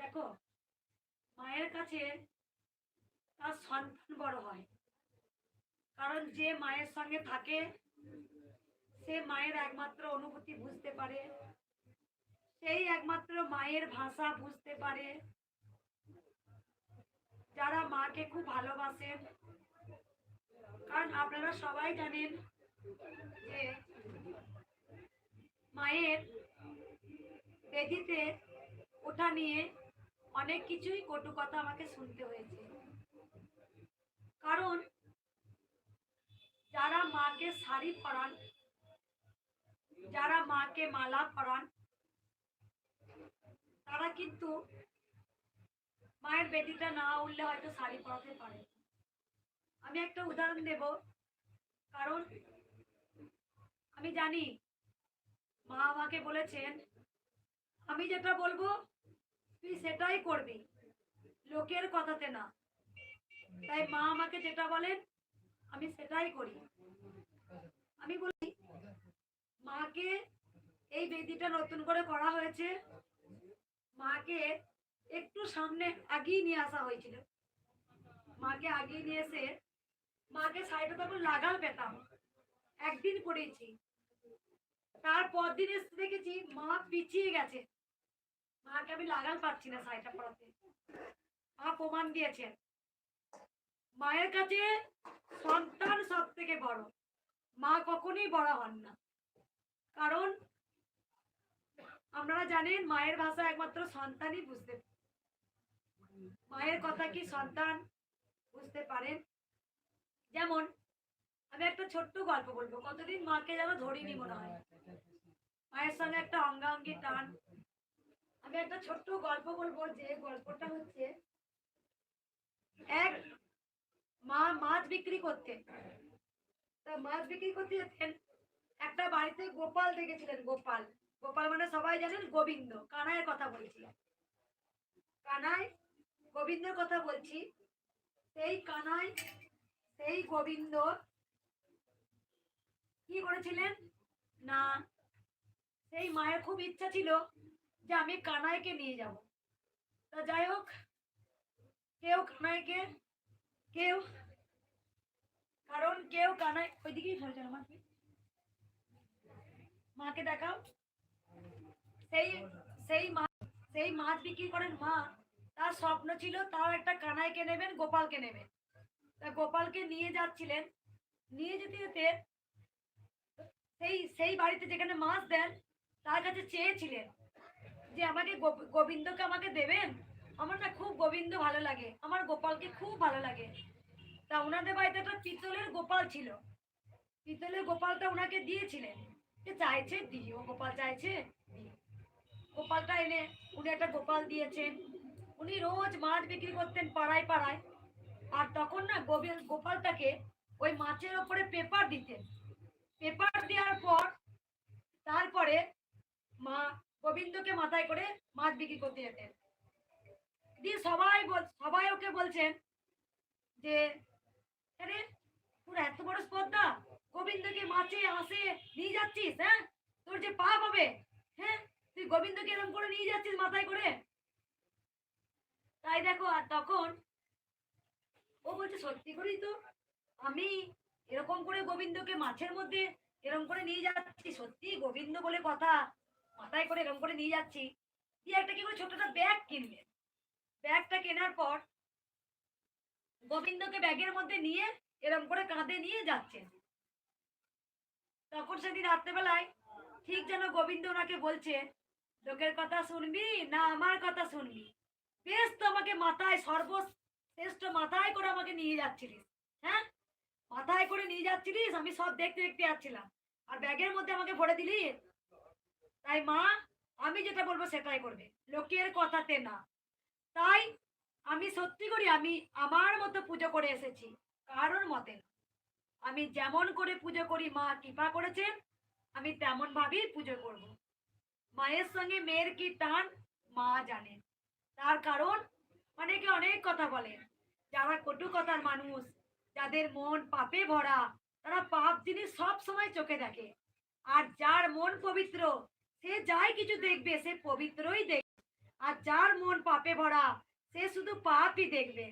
দেখো, মায়ের কাছে তার সন্তান বড় হয়। কারণ যে মায়ের সঙ্গে থাকে সে মায়ের একমাত্র অনুভূতি বুঝতে পারে, সেই একমাত্র মায়ের ভাষা বুঝতে পারে। যারা মাকে খুব ভালোবাসেন, কারণ আপনারা সবাই জানেন যে মায়ের বেদিতে ওঠা নিয়ে অনেক কিছুই কটু কথা আমাকে শুনতে হয়েছে। কারণ যারা মাকে শাড়ি পরান, যারা মাকে মালা পরান, তারা কিন্তু মায়ের বেদিটা না উঠলে হয়তো শাড়ি পরাতে পারে। আমি একটা উদাহরণ দেব, কারণ আমি জানি মা আমাকে বলেছেন আমি যেটা বলবো তুই সেটাই করবি, লোকের কথাতে না। তাই মা আমাকে যেটা বলেন আমি সেটাই করি। আমি বলি, মাকে এই বেদিটা নতুন করে করা হয়েছে, মাকে একটু সামনে আগিয়ে নিয়ে আসা হয়েছিল। মাকে আগিয়ে নিয়ে এসে মাকে সাইডে তখন লাগাল পেতাম, একদিন করেছি। তারপর দিন এসে দেখেছি মা পিছিয়ে গেছে, মাকে আমি লাগাল পাচ্ছি না সাইডটা পড়াতে। মা প্রমাণ দিয়েছেন মায়ের কাছে সন্তান সব থেকে বড়, মা কখনোই বড় হন না। কারণ আপনারা জানেন মায়ের ভাষা একমাত্র সন্তানই বুঝতে, মায়ের কথা কি সন্তান বুঝতে পারেন। যেমন আমি একটা ছোট্ট গল্প বলবো, কতদিন মাকে যেন ধরিনি মনে হয়, মায়ের সঙ্গে একটা অঙ্গাঙ্গি টান। আমি একটা ছোট্ট গল্প বলবো, যে গল্পটা হচ্ছে এক মা মাছ বিক্রি করতেন। তা মাছ বিক্রি করতে যেতেন, একটা বাড়িতে গোপাল দেখেছিলেন। গোপাল, গোপাল মানে সবাই জানেন গোবিন্দ, কানাইয়ের কথা বলছি, কানাই গোবিন্দের কথা বলছি। সেই কানাই, সেই গোবিন্দ কি করেছিলেন না, সেই মায়ের খুব ইচ্ছা ছিল যে আমি কানাইকে নিয়ে যাব। তা যাই হোক, কেউ কানাইকে, কেউ, কারণ কেউ কানাই ওইদিকেই ধরেছেন, আমাকে মাকে দেখাও। সেই সেই মা, সেই মাছ বিক্রি করেন মা, তার স্বপ্ন ছিল তার একটা কানাইকে নেবেন, গোপালকে নেবেন। তা গোপালকে নিয়ে যাচ্ছিলেন, নিয়ে যেতে যেতে সেই সেই বাড়িতে যেখানে মাছ দেন তার কাছে চেয়েছিলেন যে আমাকে গোবিন্দকে আমাকে দেবেন, আমার না খুব গোবিন্দ ভালো লাগে, আমার গোপালকে খুব ভালো লাগে। তা ওনাদের বাড়িতে একটা পিতলের গোপাল ছিল, পিতলের গোপালটা ওনাকে দিয়েছিলেন, যে চাইছে দিও, গোপাল চাইছে দিও। গোপালটা এনে উনি একটা গোপাল দিয়েছেন। উনি রোজ মাছ বিক্রি করতেন পাড়ায় পাড়ায়। আর তখন না গোপালটাকে ওই মাছের ওপরে পেপার দিতেন। পেপার দেওয়ার পর তারপরে মা গোবিন্দকে মাথায় করে মাছ বিক্রি করতে যেতেন। দিয়ে সবাই ওকে বলছেন যে আরে তোর এত বড় স্পর্ধা, গোবিন্দকে মাছে আসে নিয়ে যাচ্ছিস, হ্যাঁ তোর যে পাপ হবে, হ্যাঁ তুই গোবিন্দকে এরকম করে নিয়ে যাচ্ছিস মাথায় করে। তাই দেখো, আর তখন ও বলছে সত্যি করেই তো, আমি এরকম করে গোবিন্দকে মাছের মধ্যে এরকম করে নিয়ে যাচ্ছি, সত্যি গোবিন্দ বলে কথা, মাথায় করে এরকম করে নিয়ে যাচ্ছি। দিয়ে একটা কি করে ছোট একটা ব্যাগ কিনলেন। ব্যাগটা কেনার পর গোবিন্দকে ব্যাগের মধ্যে নিয়ে এরকম করে কাঁধে নিয়ে যাচ্ছেন। তখন সেদিন রাত্রেবেলায় ঠিক যেন গোবিন্দ ওনাকে বলছে লোকের কথা শুনবি না আমার কথা শুনবি, বেশ তো আমাকে মাথায় সর্বশ্রেষ্ঠ মাথায় করে আমাকে নিয়ে যাচ্ছিলিস, হ্যাঁ মাথায় করে নিয়ে যাচ্ছিলিস, আমি সব দেখতে দেখতে যাচ্ছিলাম, আর ব্যাগের মধ্যে আমাকে ভরে দিলি। তাই মা আমি যেটা বলবো সেটাই করবে, লোকের কথাতে না। তাই আমি সত্যি করি আমি আমার মতো পুজো করে এসেছি, কারোর মতে না। আমি যেমন করে পুজো করি মা কৃপা করেছেন, আমি তেমন ভাবেই পুজো করব। মায়ের সঙ্গে মেয়ের কি টান মা জানেন। তার কারণ অনেকে অনেক কথা বলেন, যারা কটু কথার মানুষ, যাদের মন পাপে ভরা, তারা পাপ জিনিস সব সময় চোখে দেখে। আর যার মন পবিত্র, সে যাই কিছু দেখবে সে পবিত্রই দেখবে। আর যার মন পাপে ভরা সে শুধু পাপই দেখবে।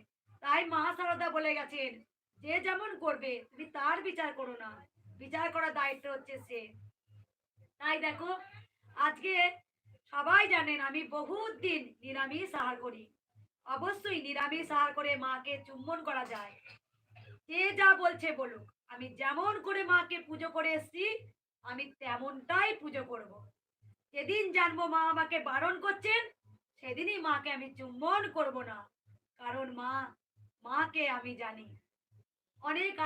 তাই মা সারদা বলে গেছেন, যে যেমন করবে তুমি তার বিচার করো না, বিচার করার দায়িত্ব হচ্ছে সে। তাই দেখো, আজকে সবাই জানেন আমি বহুত দিন নিরামিষ আহার করি। অবশ্যই নিরামিষ আহার করে মাকে চুম্বন করা যায়। যে যা বলছে বলুক, আমি যেমন করে মাকে পুজো করে এসছি আমি তেমনটাই পুজো করব। যেদিন জানবো মা আমাকে বারণ করছেন সেদিনই মাকে আমি চুম্বন করব না। কারণ মাকে আমি জানি।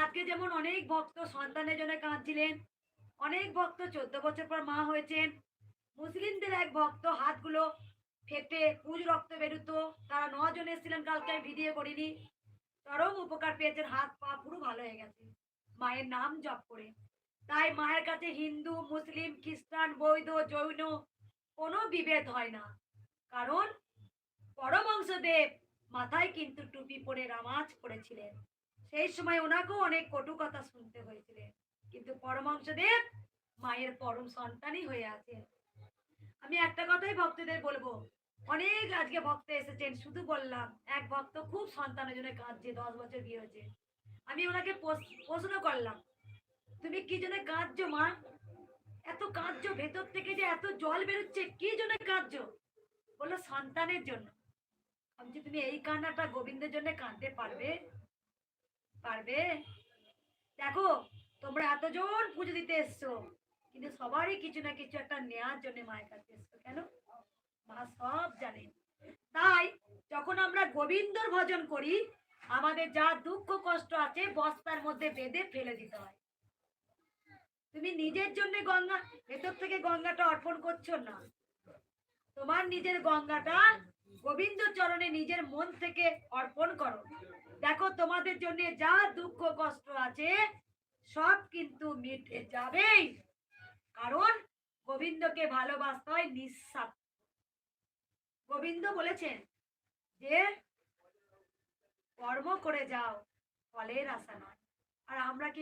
আজকে যেমন অনেক ভক্ত সন্তানের জন্য কাঁদছিলেন, অনেক ভক্ত 14 বছর পর মা হয়েছেন। মুসলিমদের এক ভক্ত হাতগুলো ফেটে পুজ রক্ত বেরোতো, তারা 9 জন এসেছিলেন, কালকে আমি ভিডিও করিনি। চরম উপকার পেয়েছেন, হাত পা পুরো ভালো হয়ে গেছে মায়ের নাম জপ করে। তাই মায়ের কাছে হিন্দু মুসলিম খ্রিস্টান বৌদ্ধ জৈন কোনো বিভেদ হয় না। কারণ পরমহংসদেব মাথায় কিন্তু টুপি পরে নামাজ পড়েছিলেন। সেই সময় ওনাকেও অনেক কটু কথা শুনতে হয়েছিল, কিন্তু পরমহংসদেব মায়ের পরম সন্তানই হয়ে আছেন। আমি একটা কথাই ভক্তদের বলবো, অনেক আজকে ভক্ত এসেছেন, শুধু বললাম এক ভক্ত খুব সন্তানের জন্য কাঁদছে, 10 বছর বিয়ে হয়েছে। আমি ওনাকে প্রশ্ন করলাম, তুমি কি জন্য কাঁদছো মা? এত কাঁদছো, ভেতর থেকে যে এত জল বেরোচ্ছে, কি জন্য কাঁদছো? বললো সন্তানের জন্য। আমি যে, তুমি এই কান্নাটা গোবিন্দের জন্য কাঁদতে পারবে? পারবে? দেখো, তোমরা এতজন পুজো দিতে এসছো, কিন্তু সবারই কিছু না কিছু একটা নেয়ার জন্য মায়ের কাছে এসছো। কেন? মা সব জানেন। তাই যখন আমরা গোবিন্দর ভজন করি, আমাদের যা দুঃখ কষ্ট আছে বস্তার মধ্যে বেঁধে ফেলে দিতে হয়। তুমি নিজের জন্য গঙ্গা ভেতর থেকে গঙ্গাটা অর্পণ করছো না, তোমার নিজের গঙ্গাটা গোবিন্দ চরণে নিজের মন থেকে অর্পণ করো। দেখো, তোমাদের জন্য যা দুঃখ কষ্ট আছে সব কিন্তু মিটে যাবেই। কারণ গোবিন্দকে ভালোবাসতে হয় নিঃস্বার্থ। গোবিন্দ বলেছেন যে কর্ম করে যাও, ফলের আশা নয়। আর আমরা কি